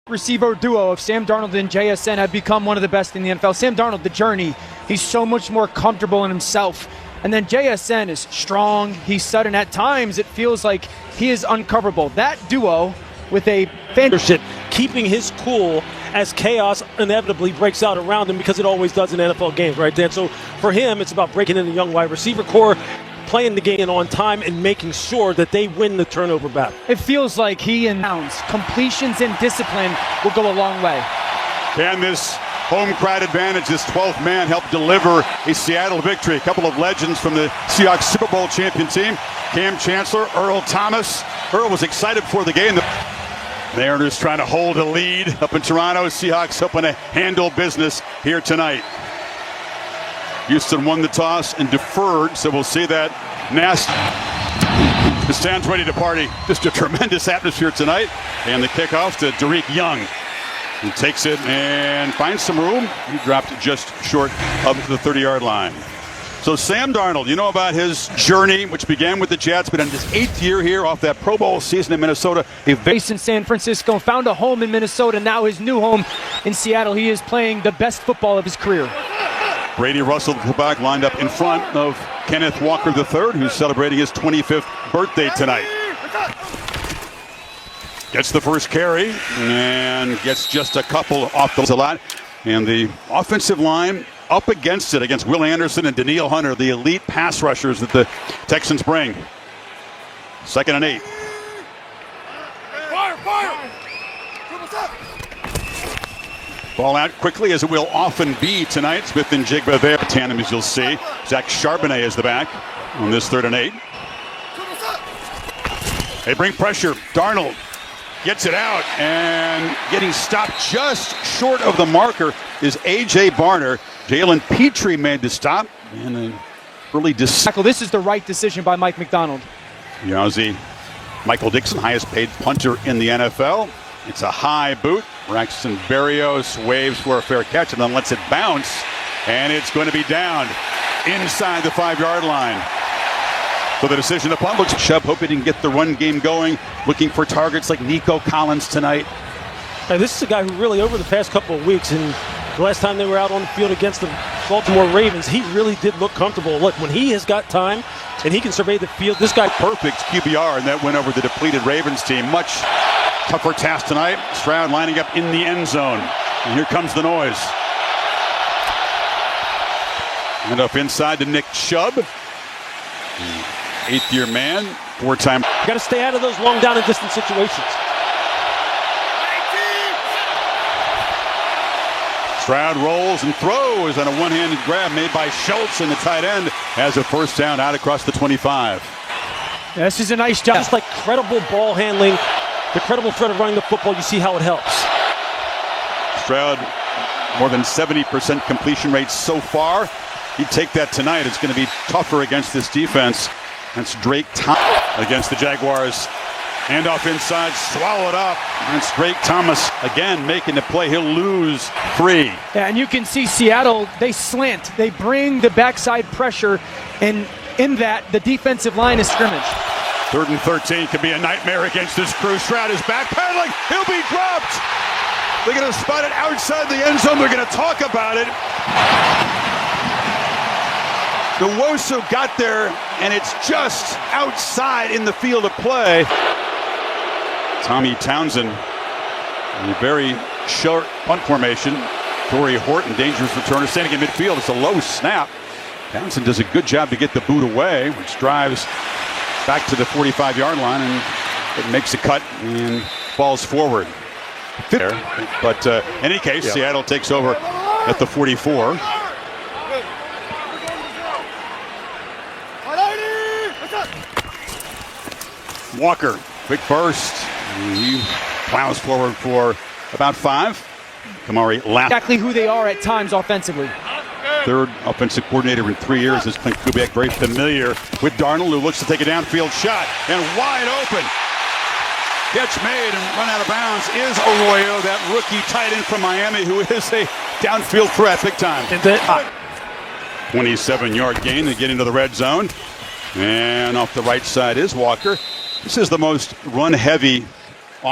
Receiver duo of Sam Darnold and JSN have become one of the best in the NFL. Sam Darnold, the journey, he's so much more comfortable in himself. And then JSN is strong, he's sudden. At times, it feels like he is uncoverable. That duo with a fantasy, keeping his cool as chaos inevitably breaks out around him, because it always does in NFL games, right, Dan? So for him, it's about breaking in the young wide receiver core, playing the game on time, and making sure that they win the turnover battle. It feels like he and completions and discipline will go a long way. Can this home crowd advantage, this 12th man, help deliver a Seattle victory? A couple of legends from the Seahawks Super Bowl champion team. Cam Chancellor, Earl Thomas. Earl was excited for the game. The Mariners trying to hold a lead up in Toronto. Seahawks hoping to handle business here tonight. Houston won the toss and deferred, so we'll see that. The stands ready to party. Just a tremendous atmosphere tonight. And the kickoff to Derek Young. He takes it and finds some room. He dropped just short of the 30-yard line. So Sam Darnold, you know about his journey, which began with the Jets, but in his 8th year here off that Pro Bowl season in Minnesota. Based in San Francisco, found a home in Minnesota, now his new home in Seattle. He is playing the best football of his career. Brady Russell, the fullback, lined up in front of Kenneth Walker III, who's celebrating his 25th birthday tonight. Gets the first carry and gets just a couple off the lot. And the offensive line up against it, against Will Anderson and Danielle Hunter, the elite pass rushers that the Texans bring. 2nd and 8. Fire! Ball out quickly, as it will often be tonight. Smith and Jigba there. Tandem, as you'll see. Zach Charbonnet is the back on this 3rd and 8. They bring pressure. Darnold gets it out, and getting stopped just short of the marker is A.J. Barner. Jalen Petrie made the stop, and an early tackle. This is the right decision by Mike McDonald. Yazzie, Michael Dixon, highest paid punter in the NFL. It's a high boot. Braxton Berrios waves for a fair catch and then lets it bounce, and it's going to be down inside the 5-yard line. So the decision to punt looks Chubb, hoping he can get the run game going, looking for targets like Nico Collins tonight. Now, this is a guy who really, over the past couple of weeks, and the last time they were out on the field against the Baltimore Ravens, he really did look comfortable. Look, when he has got time and he can survey the field, this guy perfect QBR, and that went over the depleted Ravens team. Much tougher task tonight. Stroud lining up in the end zone. And here comes the noise. And up inside to Nick Chubb. 8th-year man, 4-time. You got to stay out of those long down and distance situations. Stroud rolls and throws on a one-handed grab made by Schultz, and the tight end has a first down out across the 25. This is a nice job. Just like credible ball handling, the credible threat of running the football, you see how it helps. Stroud, more than 70% completion rate so far. He'd take that tonight. It's going to be tougher against this defense. That's Drake Thomas against the Jaguars. Handoff inside, swallowed up. And it's Drake Thomas again making the play. He'll lose 3. Yeah, and you can see Seattle, they slant. They bring the backside pressure, and in that, the defensive line is scrimmage. 3rd and 13 could be a nightmare against this crew. Stroud is backpedaling. He'll be dropped. They're going to spot it outside the end zone. They're going to talk about it. Nwosu got there, and it's just outside in the field of play. Tommy Townsend in a very short punt formation. Torrey Horton, dangerous returner, standing in midfield. It's a low snap. Townsend does a good job to get the boot away, which drives back to the 45-yard line, and it makes a cut and falls forward. But in any case, Seattle takes over at the 44. Walker, quick burst. He plows forward for about 5. Kamari laughs. Exactly who they are at times offensively. 3rd offensive coordinator in 3 years. This Clint Kubiak very familiar with Darnold, who looks to take a downfield shot. And wide open. Catch made and run out of bounds is Arroyo, that rookie tight end from Miami, who is a downfield threat big time. 27-yard gain to get into the red zone. And off the right side is Walker. This is the most run-heavy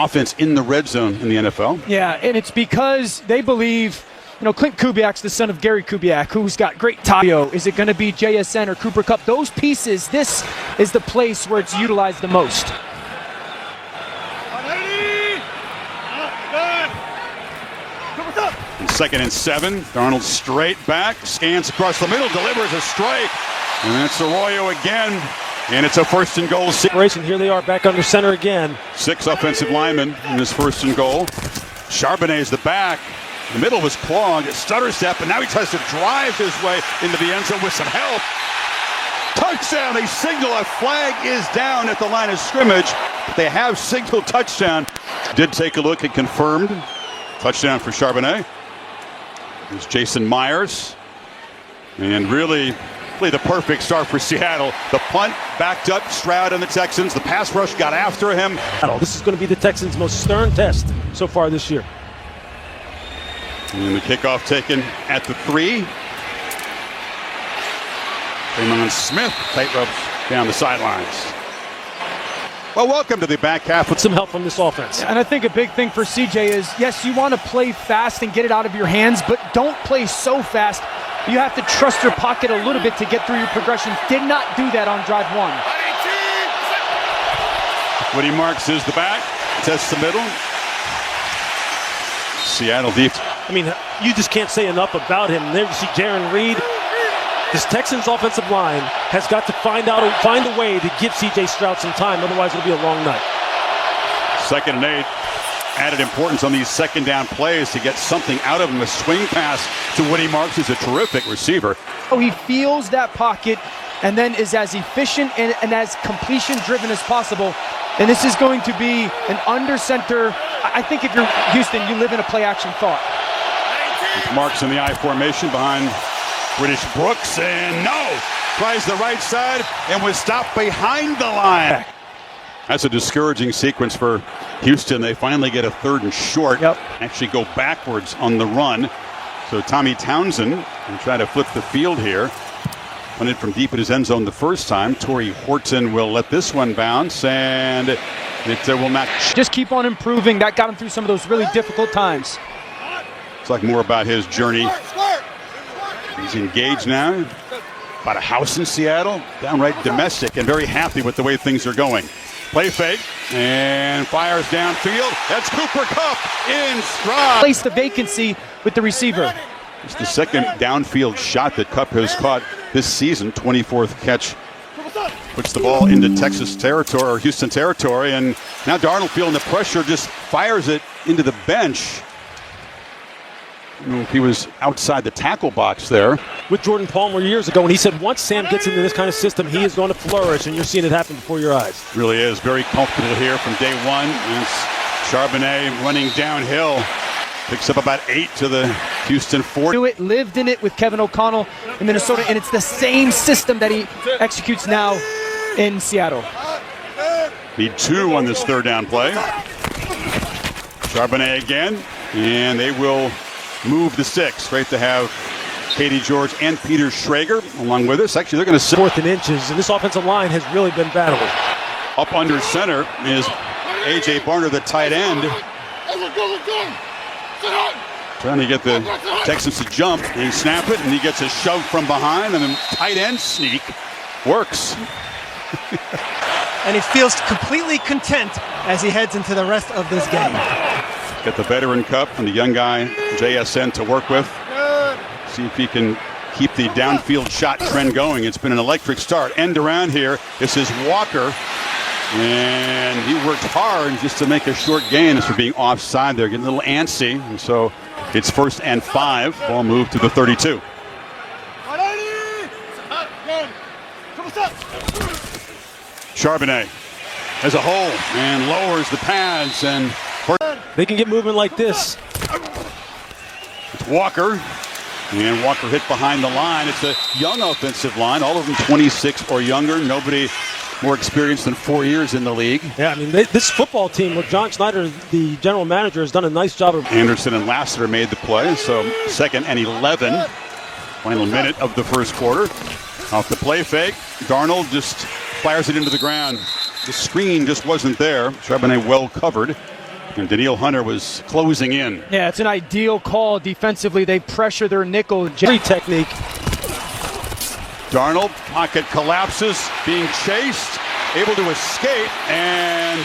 offense in the red zone in the NFL. Yeah, and it's because they believe, Clint Kubiak's the son of Gary Kubiak, who's got great tayo. Is it going to be JSN or Cooper Kupp? Those pieces, this is the place where it's utilized the most. And 2nd and 7. Darnold straight back, scans across the middle, delivers a strike. And it's Arroyo again. And it's a 1st and goal. Here they are back under center again. 6 offensive linemen in this 1st and goal. Charbonnet is the back. The middle was clogged. Stutter step, and now he tries to drive his way into the end zone with some help. Touchdown! They signal a flag is down at the line of scrimmage. They have signaled touchdown. Did take a look and confirmed. Touchdown for Charbonnet. There's Jason Myers. And really the perfect start for Seattle. The punt backed up Stroud and the Texans. The pass rush got after him. This is going to be the Texans' most stern test so far this year. And the kickoff taken at the 3. Raymond Smith tight ropes down the sidelines. Well, welcome to the back half with some help from this offense. And I think a big thing for CJ is, yes, you want to play fast and get it out of your hands, but don't play so fast. You have to trust your pocket a little bit to get through your progression. Did not do that on drive 1. Woody Marks is the back, tests the middle. Seattle deep. I mean, you just can't say enough about him. There you see Jaron Reed. This Texans offensive line has got to find a way to give C.J. Stroud some time. Otherwise, it'll be a long night. 2nd and 8. Added importance on these 2nd down plays to get something out of him. A swing pass to Woody Marks, who's a terrific receiver. Oh, he feels that pocket and then is as efficient and as completion-driven as possible. And this is going to be an under-center. I think if you're Houston, you live in a play-action thought. Marks in the I formation behind British Brooks, and no! Tries the right side and was stopped behind the line. That's a discouraging sequence for Houston. They finally get a 3rd and short. Actually go backwards on the run. So Tommy Townsend will try to flip the field here. Punted from deep in his end zone the first time. Torrey Horton will let this one bounce, and it will not. Just keep on improving. That got him through some of those really difficult times. It's like more about his journey. He's engaged now. Bought a house in Seattle. Downright domestic and very happy with the way things are going. Play fake and fires downfield. That's Cooper Kupp in stride. Place the vacancy with the receiver. It's the 2nd downfield shot that Kupp has caught this season. 24th catch. Puts the ball into Texas territory or Houston territory. And now Darnold feeling the pressure, just fires it into the bench. I don't know if he was outside the tackle box there. With Jordan Palmer years ago, and he said once Sam gets into this kind of system, he is going to flourish, and you're seeing it happen before your eyes. Really is. Very comfortable here from day one. And it's Charbonnet running downhill. Picks up about 8 to the Houston 40. Lived in it with Kevin O'Connell in Minnesota, and it's the same system that he executes now in Seattle. Need 2 on this 3rd down play. Charbonnet again, and they will move the 6. Great to have Katie George and Peter Schrager along with us. Actually, they're going to 4th and inches, and this offensive line has really been battling. Up under center is A.J. Barner, the tight end. Trying to get the Texans to jump. They snap it, and he gets a shove from behind, and then tight end sneak works. And he feels completely content as he heads into the rest of this game. Get the veteran Kupp and the young guy, JSN, to work with. See if he can keep the downfield shot trend going. It's been an electric start. End around here. This is Walker. And he worked hard just to make a short gain as for being offside there, getting a little antsy. And so it's 1st and 5. Ball moved to the 32. Charbonnet has a hole and lowers the pads, and they can get moving like this. It's Walker, and Walker hit behind the line. It's a young offensive line, all of them 26 or younger. Nobody more experienced than 4 years in the league. Yeah, I mean, this football team with John Schneider, the general manager, has done a nice job of. Anderson and Lassiter made the play, so 2nd and 11. Final minute of the 1st quarter. Off the play fake, Darnold just fires it into the ground. The screen just wasn't there. Charbonnet well covered. And Danielle Hunter was closing in. Yeah, it's an ideal call defensively. They pressure their nickel. Free technique. Darnold, pocket collapses, being chased, able to escape, and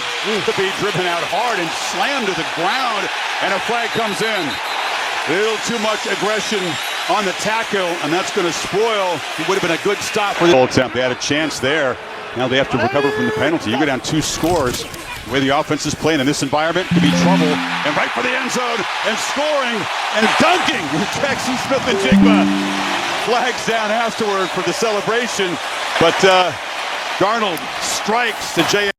to be driven out hard and slammed to the ground, and a flag comes in. A little too much aggression on the tackle, and that's going to spoil. It would have been a good stop for the goal attempt. They had a chance there. Now they have to recover from the penalty. You go down 2 scores. The way the offense is playing in this environment could be trouble. And right for the end zone, and scoring, and dunking. Texans Smith and Jigba. Flags down afterward for the celebration. But Darnold strikes to J.